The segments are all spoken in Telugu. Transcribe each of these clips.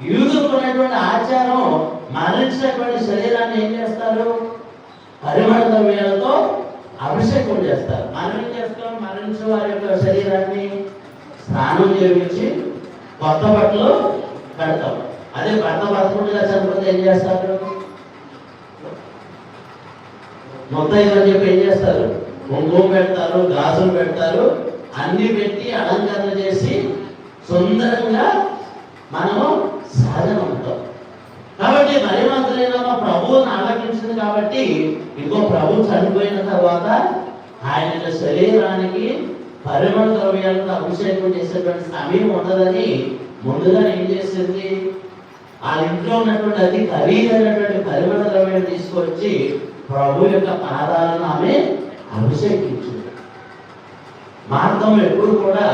యూదులకు ఉన్నటువంటి ఆచారం మరణించినటువంటి శరీరాన్ని ఏం చేస్తారు? పరిమళ ద్రవ్యాలతో అభిషేకం చేస్తారు. మనం ఏం చేస్తాం? మరణించిన వారి యొక్క శరీరాన్ని స్నానం చేయించి కొత్త బట్టలు కడతాం. అదే భర్త బతుకుండగా చనిపోతే ఏం చేస్తారు? ముత్తైదు అని చెప్పి ఏం చేస్తారు? కుంకుమ పెడతారు, గాజులు పెడతారు, అన్ని పెట్టి అలంకరణ చేసి సుందరంగా మనము సాధన ఉంటాం. కాబట్టి మరిమంతులైన ప్రభువుని ఆలకించింది కాబట్టి ఇంకో ప్రభు చనిపోయిన తర్వాత ఆయన శరీరానికి పరిమళ ద్రవ్యాలతో అభిషేకం చేసేటువంటి సమయం ఉండదని ముందుగా ఏం చేసింది? ఆ ఇంట్లో ఉన్నటువంటి అతి ఖరీదైనటువంటి పరిమళ ద్రవ్యాన్ని తీసుకొచ్చి ప్రభు యొక్క పాదాలను ఆమె అభిషేకించింది. మార్గం ఎప్పుడు కూడా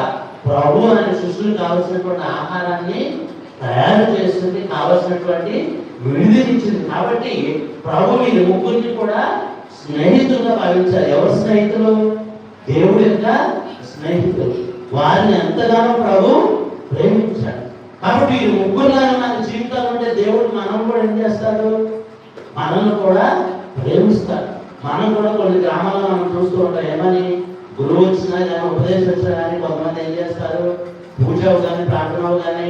ప్రభు అనే శిష్యులు కావలసినటువంటి ఆహారాన్ని తయారు చేస్తుంది, కావలసినటువంటి విడిదినిచ్చింది. కాబట్టి ప్రభు ఈ ముగ్గురిని కూడా స్నేహితులుగా భావించారు. ఎవరు స్నేహితులు? దేవుడి యొక్క స్నేహితులు. వారిని ఎంతగానో ప్రభు ప్రేమించాడు. కాబట్టి ఈ ముగ్గురులాగా మన జీవితాలు ఉంటే దేవుడు మనం కూడా ఏం చేస్తాడు? మనల్ని కూడా ప్రేమిస్తాడు. మనం కూడా కొన్ని గ్రామాల్లో మనం చూస్తూ ఉంటాం. ఏమని? గురువు వచ్చినా కానీ, ఉపదేశం వచ్చినా కానీ కొంతమంది ఏం చేస్తారు? పూజ కానీ, ప్రార్థన కానీ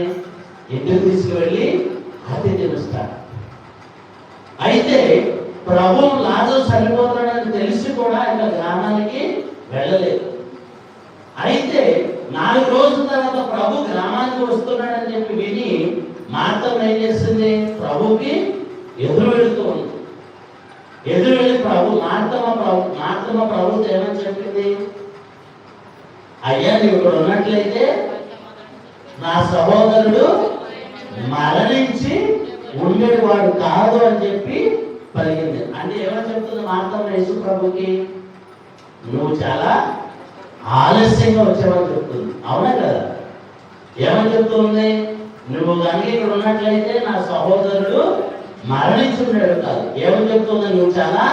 ఇంటికి తీసుకువెళ్ళి ఆతిథ్యం ఇస్తారు. అయితే ప్రభు లాజరు చనిపోతాడని తెలిసి కూడా ఇంకా గ్రామానికి వెళ్ళలేదు. అయితే 4 రోజుల తర్వాత ప్రభు గ్రామానికి వస్తున్నాడని చెప్పి విని మార్తమ్మ ఏం చేస్తుంది? ప్రభుకి ఎదురు వెళుతూ ఉంది. ఎదురు వెళ్ళి మార్తమ్మ ప్రభుతో ఏమని చెప్పింది? అయ్యా, నువ్వు ఇక్కడ ఉన్నట్లయితే నా సహోదరుడు మరణించి ఉండేవాడు కాదు అని చెప్పి పలికింది. అంటే ఏమని చెప్తుంది మార్తమ్మ యేసు ప్రభుకి? నువ్వు చాలా ఆలస్యంగా వచ్చావని చెప్తుంది. అవునా కదా? ఏమని చెప్తుంది? నువ్వు కనుక ఇక్కడ ఉన్నట్లయితే నా సహోదరుడు మరణించున్నాడు కాదు. ఏమని చెప్తుంది? నువ్వు చాలా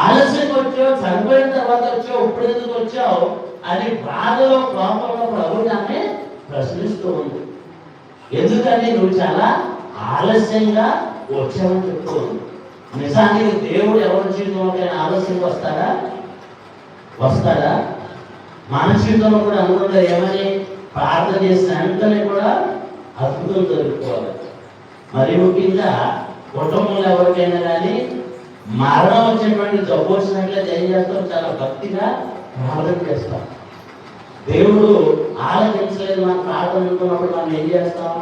ఆలస్యంగా వచ్చావు, చనిపోయిన తర్వాత వచ్చావు, ఇప్పుడు ఎందుకు వచ్చావు అని బాధలో కోపంలో ప్రభుని ఆమె ప్రశ్నిస్తూ ఉంది. ఎందుకని? నువ్వు చాలా ఆలస్యంగా వచ్చావని చెప్తూ ఉంది. నిజానికి దేవుడు ఎవరి జీవితంలోకైనా ఆలస్యంగా వస్తాడా? మన జీవితంలో కూడా అనుకుంటారు ఏమని? ప్రార్థన చేసిన వెంటనే కూడా అద్భుతం జరుగుకోవాలి. మరి ముఖ్యంగా కుటుంబంలో ఎవరికైనా కానీ మరణం వచ్చినటువంటి జబ్బు వచ్చినట్లయితే ఏం చేస్తాం? చాలా భక్తిగా ప్రార్థన చేస్తాం. దేవుడు ఆలకించలేదు మన ప్రార్థన అనుకున్నప్పుడు మనం ఏం చేస్తాం?